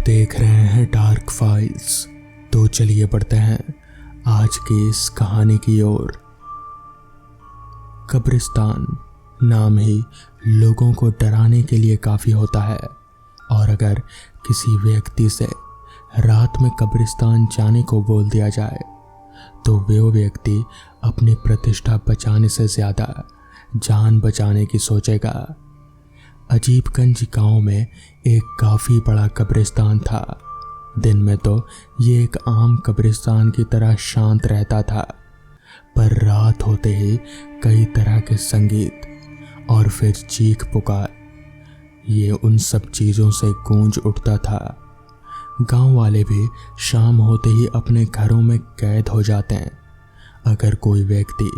देख रहे हैं डार्क फाइल्स। तो चलिए बढ़ते हैं आज की इस कहानी की ओर। कब्रिस्तान नाम ही लोगों को डराने के लिए काफ़ी होता है, और अगर किसी व्यक्ति से रात में कब्रिस्तान जाने को बोल दिया जाए तो वो व्यक्ति अपनी प्रतिष्ठा बचाने से ज़्यादा जान बचाने की सोचेगा। अजीबगंज गांव में एक काफ़ी बड़ा कब्रिस्तान था। दिन में तो ये एक आम कब्रिस्तान की तरह शांत रहता था, पर रात होते ही कई तरह के संगीत और फिर चीख पुकार, ये उन सब चीज़ों से गूंज उठता था। गांव वाले भी शाम होते ही अपने घरों में कैद हो जाते हैं। अगर कोई व्यक्ति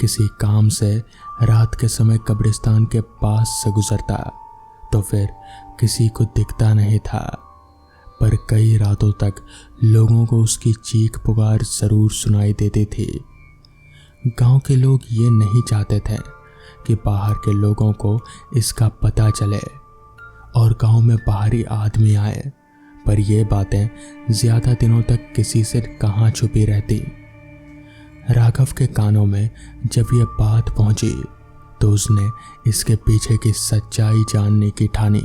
किसी काम से रात के समय कब्रिस्तान के पास से गुजरता तो फिर किसी को दिखता नहीं था, पर कई रातों तक लोगों को उसकी चीख पुकार जरूर सुनाई देती थी। गांव के लोग ये नहीं चाहते थे कि बाहर के लोगों को इसका पता चले और गांव में बाहरी आदमी आए, पर ये बातें ज़्यादा दिनों तक किसी से कहाँ छुपी रहती। राघव के कानों में जब यह बात पहुंची तो उसने इसके पीछे की सच्चाई जानने की ठानी।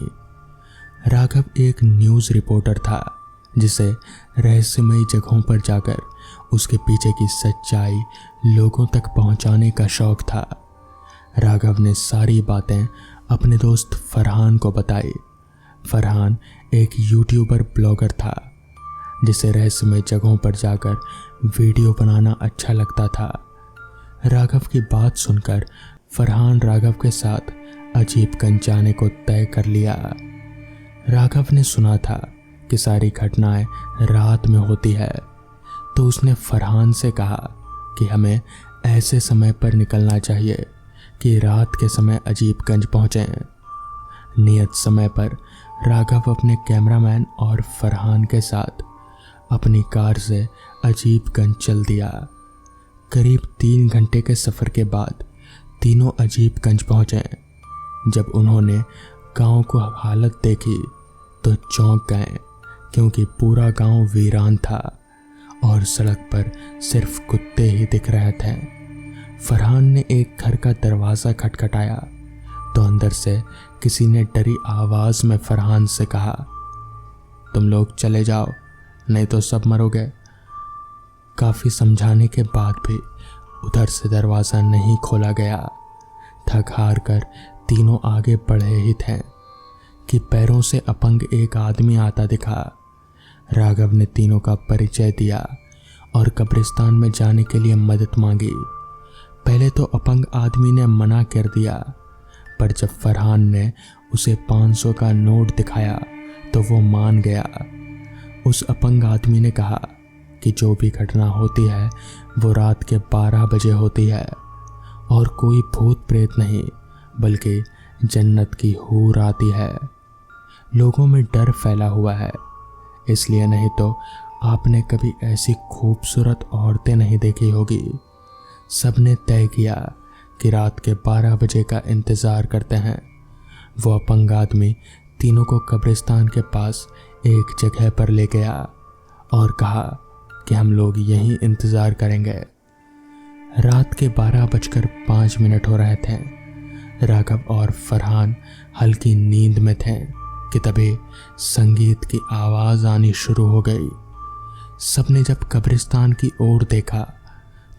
राघव एक न्यूज़ रिपोर्टर था जिसे रहस्यमयी जगहों पर जाकर उसके पीछे की सच्चाई लोगों तक पहुंचाने का शौक था। राघव ने सारी बातें अपने दोस्त फरहान को बताई। फरहान एक यूट्यूबर ब्लॉगर था जिसे रहस्यमय जगहों पर जाकर वीडियो बनाना अच्छा लगता था। राघव की बात सुनकर फरहान राघव के साथ अजीबगंज जाने को तय कर लिया। राघव ने सुना था कि सारी घटनाएं रात में होती है, तो उसने फरहान से कहा कि हमें ऐसे समय पर निकलना चाहिए कि रात के समय अजीबगंज पहुँचें। नियत समय पर राघव अपने कैमरामैन और फरहान के साथ अपनी कार से अजीबगंज चल दिया। करीब 3 घंटे के सफ़र के बाद तीनों अजीबगंज पहुँचे। जब उन्होंने गांव को हालत देखी तो चौंक गए, क्योंकि पूरा गांव वीरान था और सड़क पर सिर्फ कुत्ते ही दिख रहे थे। फरहान ने एक घर का दरवाज़ा खटखटाया तो अंदर से किसी ने डरी आवाज़ में फरहान से कहा, तुम लोग चले जाओ, नहीं तो सब मरोगे। काफ़ी समझाने के बाद भी उधर से दरवाज़ा नहीं खोला गया। थक हार कर तीनों आगे बढ़े ही थे कि पैरों से अपंग एक आदमी आता दिखा। राघव ने तीनों का परिचय दिया और कब्रिस्तान में जाने के लिए मदद मांगी। पहले तो अपंग आदमी ने मना कर दिया, पर जब फरहान ने उसे 500 का नोट दिखाया तो वो मान गया। उस अपंग आदमी ने कहा कि जो भी घटना होती है वो रात के 12 बजे होती है, और कोई भूत प्रेत नहीं बल्कि जन्नत की हूर आती है। लोगों में डर फैला हुआ है, इसलिए नहीं तो आपने कभी ऐसी खूबसूरत औरतें नहीं देखी होगी। सबने तय किया कि रात के 12 बजे का इंतज़ार करते हैं। वो अपंग आदमी तीनों को कब्रिस्तान के पास एक जगह पर ले गया और कहा कि हम लोग यहीं इंतज़ार करेंगे। रात के 12:05 हो रहे थे। राघव और फरहान हल्की नींद में थे कि तभी संगीत की आवाज़ आनी शुरू हो गई। सबने जब कब्रिस्तान की ओर देखा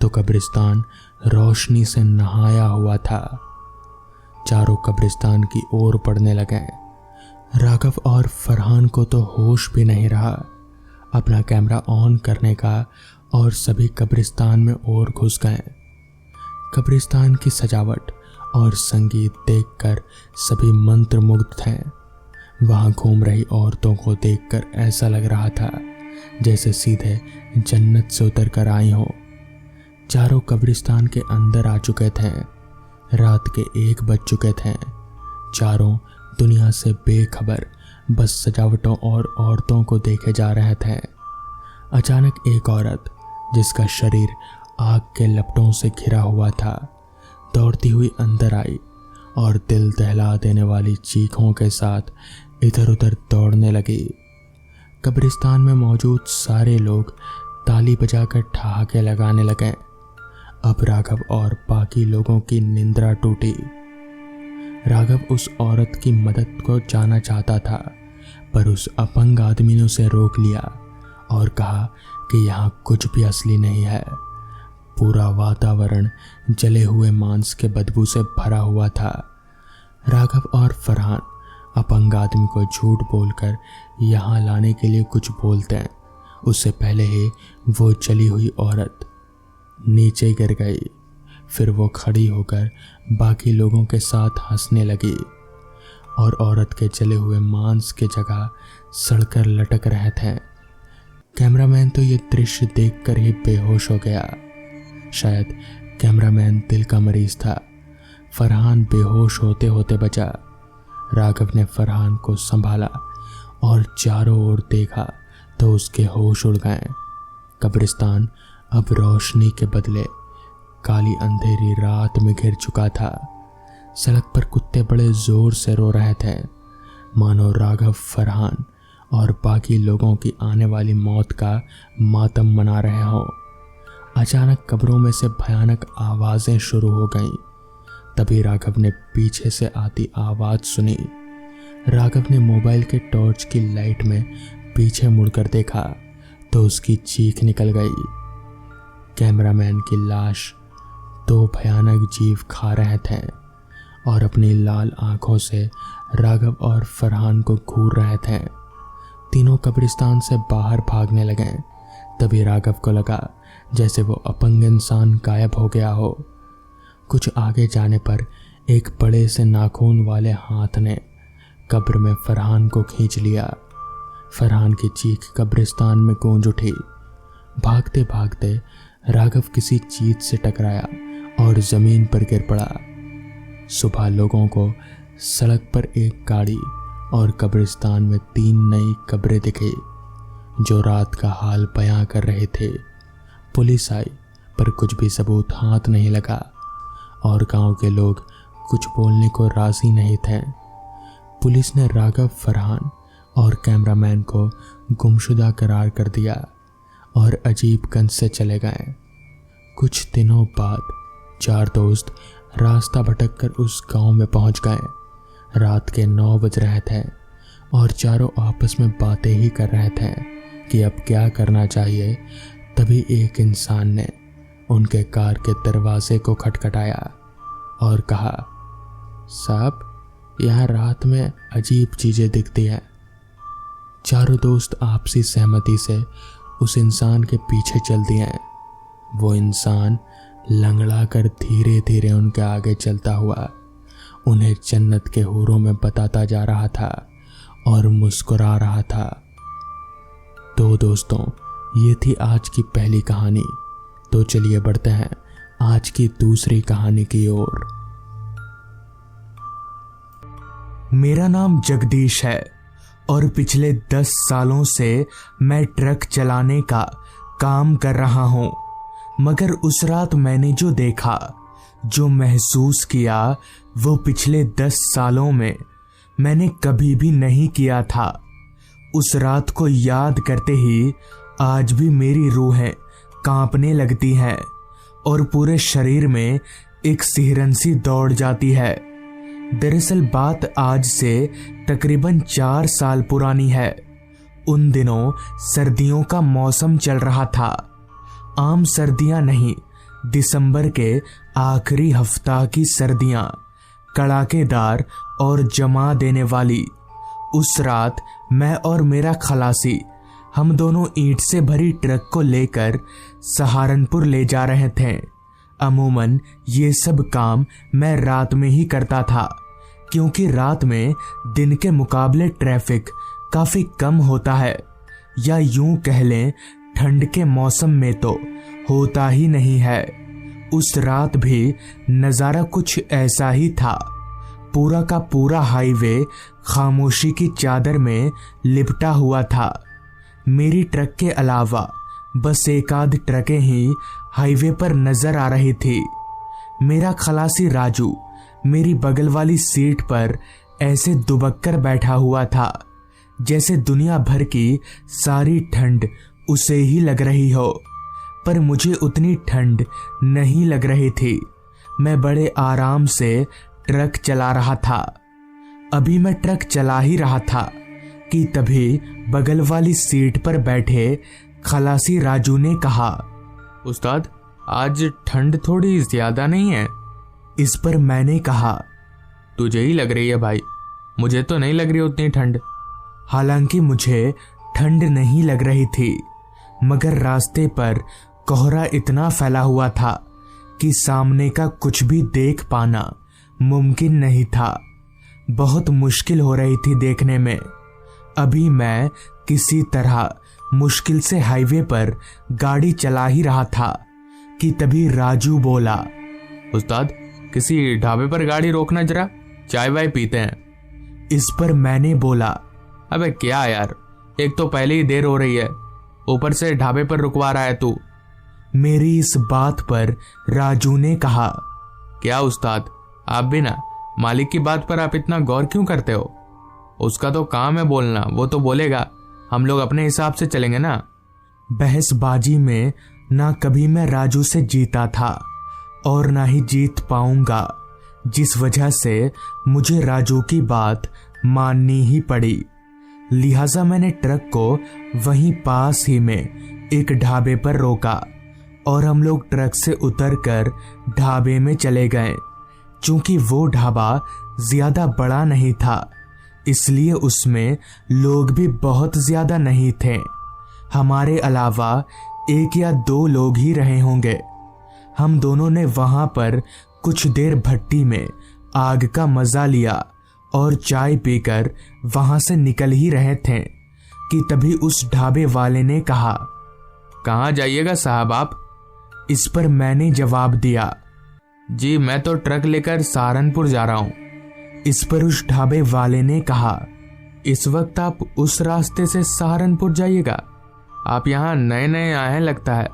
तो कब्रिस्तान रोशनी से नहाया हुआ था। चारों कब्रिस्तान की ओर बढ़ने लगे। राघव और फरहान को तो होश भी नहीं रहा अपना कैमरा ऑन करने का, और सभी कब्रिस्तान में और घुस गए। कब्रिस्तान की सजावट और संगीत देखकर सभी मंत्रमुग्ध थे। वहाँ घूम रही औरतों को देखकर ऐसा लग रहा था जैसे सीधे जन्नत से उतर कर आई हो। चारों कब्रिस्तान के अंदर आ चुके थे। रात के 1 बज चुके थे। चारों दुनिया से बेखबर बस सजावटों और औरतों को देखे जा रहे थे। अचानक एक औरत जिसका शरीर आग के लपटों से घिरा हुआ था दौड़ती हुई अंदर आई और दिल दहला देने वाली चीखों के साथ इधर उधर दौड़ने लगी। कब्रिस्तान में मौजूद सारे लोग ताली बजाकर ठहाके लगाने लगे। अब राघव और बाकी लोगों की निंद्रा टूटी। राघव उस औरत की मदद को जाना चाहता था, पर उस अपंग आदमी ने उसे रोक लिया और कहा कि यहाँ कुछ भी असली नहीं है। पूरा वातावरण जले हुए मांस के बदबू से भरा हुआ था। राघव और फरहान अपंग आदमी को झूठ बोलकर यहाँ लाने के लिए कुछ बोलते हैं, उससे पहले ही वो जली हुई औरत नीचे गिर गई। फिर वो खड़ी होकर बाकी लोगों के साथ हंसने लगी और औरत के जले हुए मांस की जगह सड़कर लटक रहे थे। कैमरामैन तो ये दृश्य देखकर ही बेहोश हो गया। शायद कैमरामैन दिल का मरीज था। फरहान बेहोश होते होते बचा। राघव ने फरहान को संभाला और चारों ओर देखा तो उसके होश उड़ गए। कब्रिस्तान अब रोशनी के बदले काली अंधेरी रात में घिर चुका था। सड़क पर कुत्ते बड़े जोर से रो रहे थे, मानो राघव, फरहान और बाकी लोगों की आने वाली मौत का मातम मना रहे हों। अचानक कब्रों में से भयानक आवाज़ें शुरू हो गईं। तभी राघव ने पीछे से आती आवाज़ सुनी। राघव ने मोबाइल के टॉर्च की लाइट में पीछे मुड़कर देखा तो उसकी चीख निकल गई। कैमरामैन की लाश दो भयानक जीव खा रहे थे और अपनी लाल आंखों से राघव और फरहान को घूर रहे थे। तीनों कब्रिस्तान से बाहर भागने लगे। तभी राघव को लगा जैसे वो अपंग इंसान गायब हो गया हो। कुछ आगे जाने पर एक बड़े से नाखून वाले हाथ ने कब्र में फरहान को खींच लिया। फरहान की चीख कब्रिस्तान में गूंज उठी। भागते भागते राघव किसी चीज से टकराया और जमीन पर गिर पड़ा। सुबह लोगों को सड़क पर एक गाड़ी और कब्रिस्तान में 3 नई कब्रें दिखी जो रात का हाल बयां कर रहे थे। पुलिस आई पर कुछ भी सबूत हाथ नहीं लगा और गांव के लोग कुछ बोलने को राजी नहीं थे। पुलिस ने राघव, फरहान और कैमरामैन को गुमशुदा करार कर दिया और अजीबगंज से चले गए। कुछ दिनों बाद 4 दोस्त रास्ता भटककर उस गांव में पहुंच गए। रात के 9 बज रहे थे और चारों आपस में बातें ही कर रहे थे कि अब क्या करना चाहिए। तभी एक इंसान ने उनके कार के दरवाजे को खटखटाया और कहा, साहब, यहाँ रात में अजीब चीज़ें दिखती हैं। चारों दोस्त आपसी सहमति से उस इंसान के पीछे चल दिए। वो इंसान लंगड़ा कर धीरे धीरे उनके आगे चलता हुआ उन्हें जन्नत के हूरों में बताता जा रहा था और मुस्कुरा रहा था। तो दोस्तों, ये थी आज की पहली कहानी। तो चलिए बढ़ते हैं आज की दूसरी कहानी की ओर। मेरा नाम जगदीश है और पिछले 10 सालों से मैं ट्रक चलाने का काम कर रहा हूं। मगर उस रात मैंने जो देखा, जो महसूस किया, वो पिछले 10 सालों में मैंने कभी भी नहीं किया था। उस रात को याद करते ही आज भी मेरी रूहें कांपने लगती हैं और पूरे शरीर में एक सिहरन सी दौड़ जाती है। दरअसल बात आज से तकरीबन 4 साल पुरानी है। उन दिनों सर्दियों का मौसम चल रहा था। आम सर्दियां नहीं, दिसंबर के आखिरी हफ्ता की सर्दियां, कड़ाकेदार और जमा देने वाली। उस रात मैं और मेरा खलासी, हम दोनों ईंट से भरी ट्रक को लेकर सहारनपुर ले जा रहे थे। अमूमन ये सब काम मैं रात में ही करता था, क्योंकि रात में दिन के मुकाबले ट्रैफिक काफी कम होता है, या यूं कह लें ठंड के मौसम में तो होता ही नहीं है। उस रात भी नज़ारा कुछ ऐसा ही था। पूरा का पूरा हाईवे खामोशी की चादर में लिपटा हुआ था। मेरी ट्रक के अलावा बस एक आध ट्रकें ही हाईवे पर नजर आ रही थी। मेरा खलासी राजू मेरी बगल वाली सीट पर ऐसे दुबक कर बैठा हुआ था जैसे दुनिया भर की सारी ठंड उसे ही लग रही हो, पर मुझे उतनी ठंड नहीं लग रही थी। मैं बड़े आराम से ट्रक चला रहा था। अभी मैं ट्रक चला ही रहा था कि तभी बगल वाली सीट पर बैठे खलासी राजू ने कहा, उस्ताद आज ठंड थोड़ी ज्यादा नहीं है? इस पर मैंने कहा, तुझे ही लग रही है भाई, मुझे तो नहीं लग रही उतनी ठंड। हालांकि मुझे ठंड नहीं लग रही थी, मगर रास्ते पर कोहरा इतना फैला हुआ था कि सामने का कुछ भी देख पाना मुमकिन नहीं था। बहुत मुश्किल हो रही थी देखने में। अभी मैं किसी तरह मुश्किल से हाईवे पर गाड़ी चला ही रहा था कि तभी राजू बोला, उस्ताद किसी ढाबे पर गाड़ी रोकना, जरा चाय वाय पीते हैं। इस पर मैंने बोला, अबे क्या यार, एक तो पहले ही देर हो रही है, ऊपर से ढाबे पर रुकवा रहा है तू। मेरी इस बात पर राजू ने कहा, क्या उस्ताद आप भी ना, मालिक की बात पर आप इतना गौर क्यों करते हो? उसका तो काम है बोलना, वो तो बोलेगा, हम लोग अपने हिसाब से चलेंगे ना। बहसबाजी में ना कभी मैं राजू से जीता था और ना ही जीत पाऊंगा, जिस वजह से मुझे राजू की बात माननी ही पड़ी। लिहाजा मैंने ट्रक को वहीं पास ही में एक ढाबे पर रोका और हम लोग ट्रक से उतरकर ढाबे में चले गए। चूंकि वो ढाबा ज्यादा बड़ा नहीं था, इसलिए उसमें लोग भी बहुत ज्यादा नहीं थे। हमारे अलावा 1 या 2 लोग ही रहे होंगे। हम दोनों ने वहां पर कुछ देर भट्टी में आग का मजा लिया और चाय पीकर वहां से निकल ही रहे थे कि तभी उस ढाबे वाले ने कहा, कहाँ जाइएगा साहब आप? इस पर मैंने जवाब दिया, जी मैं तो ट्रक लेकर सहारनपुर जा रहा हूँ। इस पर उस ढाबे वाले ने कहा, इस वक्त आप उस रास्ते से सहारनपुर जाइएगा? आप यहाँ नए नए आए हैं लगता है,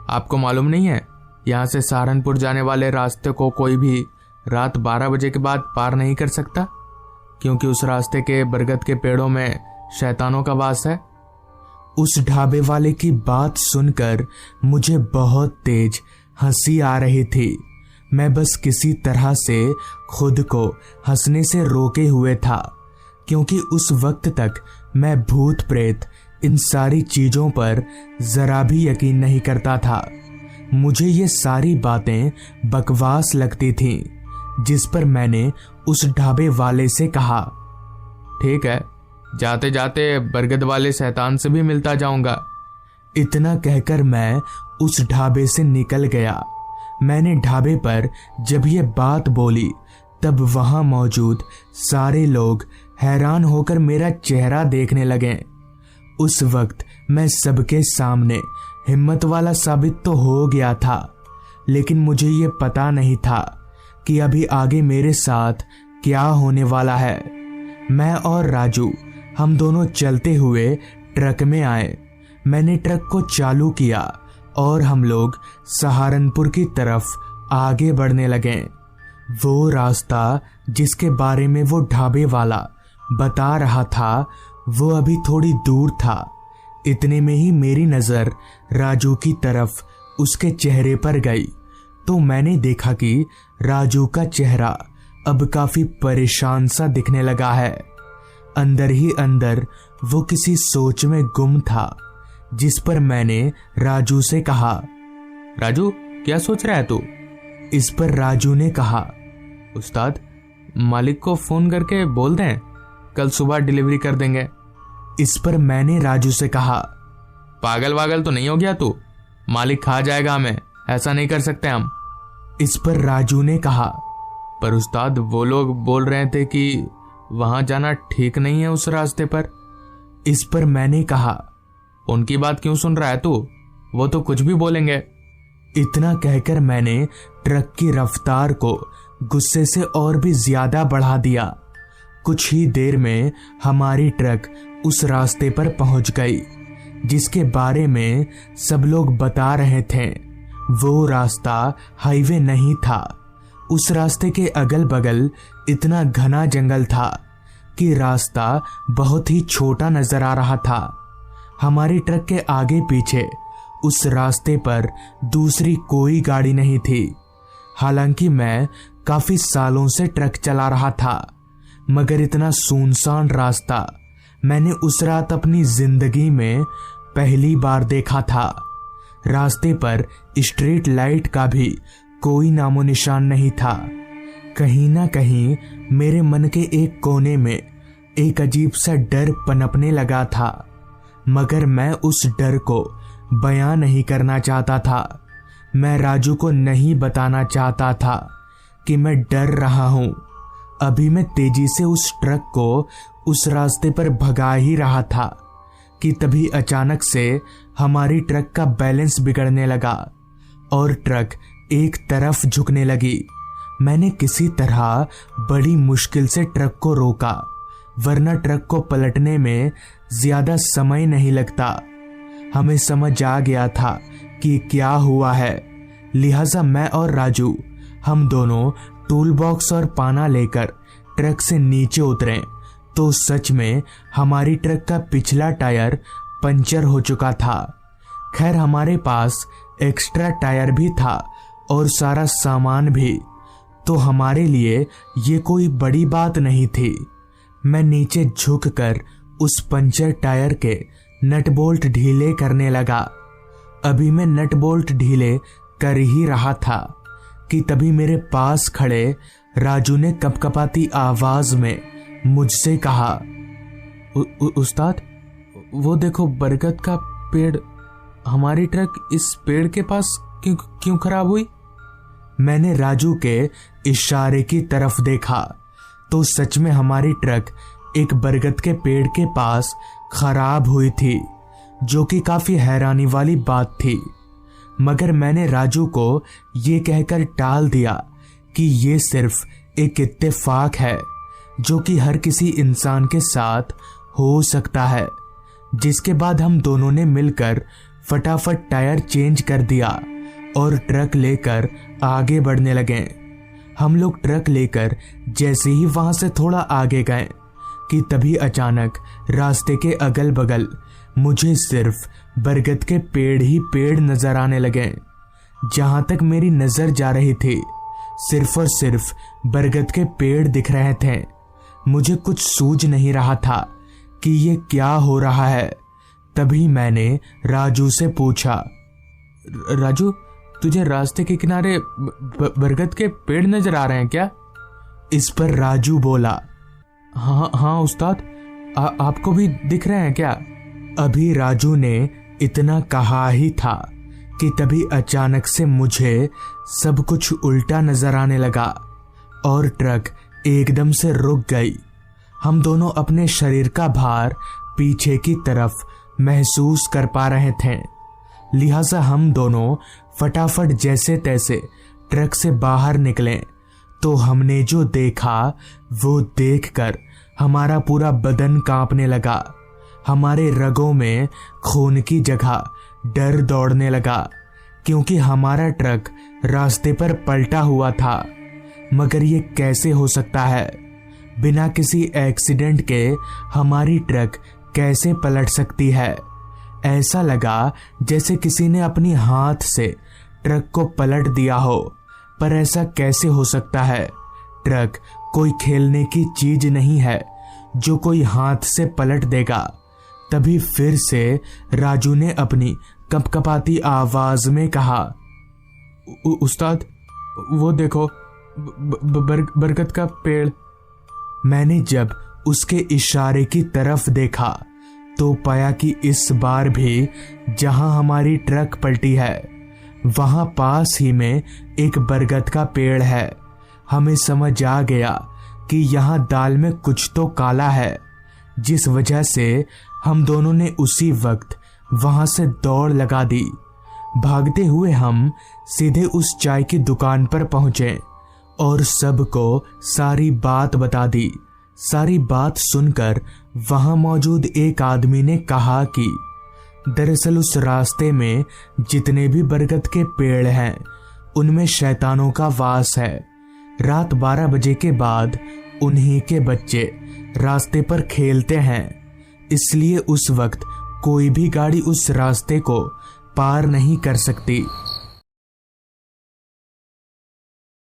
आपको मालूम नहीं है यहाँ से सहारनपुर जाने वाले रास्ते को कोई भी रात 12 बजे के बाद पार नहीं कर सकता, क्योंकि उस रास्ते के बरगद के पेड़ों में शैतानों का वास है। उस ढाबे वाले की बात सुनकर मुझे बहुत तेज हंसी आ रही थी। मैं बस किसी तरह से खुद को हंसने से रोके हुए था, क्योंकि उस वक्त तक मैं भूत प्रेत इन सारी चीजों पर जरा भी यकीन नहीं करता था। मुझे ये सारी बातें बकवास लगती थीं, जिस पर मैंने उस ढाबे वाले से कहा, ठीक है, जाते जाते बरगद वाले शैतान से भी मिलता जाऊंगा। इतना कहकर मैं उस ढाबे से निकल गया। मैंने ढाबे पर जब ये बात बोली, तब वहां मौजूद सारे लोग हैरान होकर मेरा चेहरा देखने लगे। उस वक्त मैं सबके सामने हिम्मत वाला साबित तो हो गया था, लेकिन मुझे ये पता नहीं था कि अभी आगे मेरे साथ क्या होने वाला है। मैं और राजू हम दोनों चलते हुए ट्रक में आए। मैंने ट्रक को चालू किया और हम लोग सहारनपुर की तरफ आगे बढ़ने लगे। वो रास्ता जिसके बारे में वो ढाबे वाला बता रहा था, वो अभी थोड़ी दूर था। इतने में ही मेरी नजर राजू की तरफ उसके चेहरे पर गई, तो मैंने देखा कि राजू का चेहरा अब काफी परेशान सा दिखने लगा है। अंदर ही अंदर वो किसी सोच में गुम था, जिस पर मैंने राजू से कहा, राजू क्या सोच रहा है तू? इस पर राजू ने कहा, उस्ताद मालिक को फोन करके बोल दें, कल सुबह डिलीवरी कर देंगे। इस पर मैंने राजू से कहा, पागल वागल तो नहीं हो गया तू? मालिक खा जाएगा हमें, ऐसा नहीं कर सकते हम। इस पर राजू ने कहा, पर उस्ताद वो लोग बोल रहे थे कि वहां जाना ठीक नहीं है उस रास्ते पर। इस पर मैंने कहा, उनकी बात क्यों सुन रहा है तू? वो तो कुछ भी बोलेंगे। इतना कहकर मैंने ट्रक की रफ्तार को गुस्से से और भी ज्यादा बढ़ा दिया। कुछ ही देर में हमारी ट्रक उस रास्ते पर पहुंच गई जिसके बारे में सब लोग बता रहे थे। वो रास्ता हाईवे नहीं था। उस रास्ते के अगल बगल इतना घना जंगल था कि रास्ता बहुत ही छोटा नजर आ रहा था। हमारी ट्रक के आगे पीछे उस रास्ते पर दूसरी कोई गाड़ी नहीं थी। हालांकि मैं काफी सालों से ट्रक चला रहा था, मगर इतना सुनसान रास्ता मैंने उस रात अपनी जिंदगी में पहली बार देखा था। रास्ते पर स्ट्रीट लाइट का भी कोई नामो निशान नहीं था। कहीं ना कहीं मेरे मन के एक कोने में एक अजीब सा डर पनपने लगा था, मगर मैं उस डर को बयां नहीं करना चाहता था। मैं राजू को नहीं बताना चाहता था कि मैं डर रहा हूं। अभी मैं तेजी से उस ट्रक को उस रास्ते पर भगा ही रहा था कि तभी अचानक से हमारी ट्रक का बैलेंस बिगड़ने लगा और ट्रक एक तरफ झुकने लगी। मैंने किसी तरह बड़ी मुश्किल से ट्रक को रोका, वरना ट्रक को पलटने में ज्यादा समय नहीं लगता। हमें समझ आ गया था कि क्या हुआ है, लिहाजा मैं और राजू हम दोनों टूल बॉक्स और पाना लेकर ट्रक से नीचे उतरे तो सच में हमारी ट्रक का पिछला टायर पंचर हो चुका था। खैर हमारे पास एक्स्ट्रा टायर भी था और सारा सामान भी, तो हमारे लिए ये कोई बड़ी बात नहीं थी। मैं नीचे झुककर उस पंचर टायर के नट बोल्ट ढीले करने लगा। अभी मैं नट बोल्ट ढीले कर ही रहा था कि तभी मेरे पास खड़े राजू ने कपकपाती आवाज में मुझसे कहा, उस्ताद वो देखो बरगद का पेड़, हमारी ट्रक इस पेड़ के पास क्यों खराब हुई? मैंने राजू के इशारे की तरफ देखा तो सच में हमारी ट्रक एक बरगद के पेड़ के पास खराब हुई थी, जो कि काफी हैरानी वाली बात थी। मगर मैंने राजू को ये कहकर टाल दिया कि ये सिर्फ एक इत्तेफाक है जो कि हर किसी इंसान के साथ हो सकता है। जिसके बाद हम दोनों ने मिलकर फटाफट टायर चेंज कर दिया और ट्रक लेकर आगे बढ़ने लगे। हम लोग ट्रक लेकर जैसे ही वहां से थोड़ा आगे गए कि तभी अचानक रास्ते के अगल बगल मुझे सिर्फ बरगद के पेड़ ही पेड़ नजर आने लगे। जहां तक मेरी नजर जा रही थी सिर्फ और सिर्फ बरगद के पेड़ दिख रहे थे। मुझे कुछ सूझ नहीं रहा था कि ये क्या हो रहा है। तभी मैंने राजू से पूछा, राजू तुझे रास्ते के किनारे बरगद के पेड़ नजर आ रहे हैं क्या? इस पर राजू बोला, हाँ उस्ताद, आपको भी दिख रहे हैं क्या? अभी राजू ने इतना कहा ही था कि तभी अचानक से मुझे सब कुछ उल्टा नजर आने लगा और ट्रक एकदम से रुक गई। हम दोनों अपने शरीर का भार पीछे की तरफ महसूस कर पा रहे थे, लिहाजा हम दोनों फटाफट जैसे तैसे ट्रक से बाहर निकले तो हमने जो देखा वो देखकर हमारा पूरा बदन कांपने लगा। हमारे रगों में खून की जगह डर दौड़ने लगा क्योंकि हमारा ट्रक रास्ते पर पलटा हुआ था। मगर ये कैसे हो सकता है? बिना किसी एक्सीडेंट के हमारी ट्रक कैसे पलट सकती है? ऐसा लगा जैसे किसी ने अपनी हाथ से ट्रक को पलट दिया हो, पर ऐसा कैसे हो सकता है? ट्रक कोई खेलने की चीज नहीं है जो कोई हाथ से पलट देगा। तभी फिर से राजू ने अपनी कपकपाती आवाज में कहा, उस्ताद वो देखो बरगद का पेड़। मैंने जब उसके इशारे की तरफ देखा तो पाया कि इस बार भी जहां हमारी ट्रक पलटी है वहां पास ही में एक बरगद का पेड़ है। हमें समझ आ गया कि यहाँ दाल में कुछ तो काला है, जिस वजह से हम दोनों ने उसी वक्त वहां से दौड़ लगा दी। भागते हुए हम सीधे उस चाय की दुकान पर पहुंचे और सबको सारी बात बता दी। सारी बात सुनकर वहां मौजूद एक आदमी ने कहा कि दरअसल उस रास्ते में जितने भी बरगद के पेड़ हैं उनमें शैतानों का वास है। रात 12 बजे के बाद उन्हीं के बच्चे रास्ते पर खेलते हैं, इसलिए उस वक्त कोई भी गाड़ी उस रास्ते को पार नहीं कर सकती।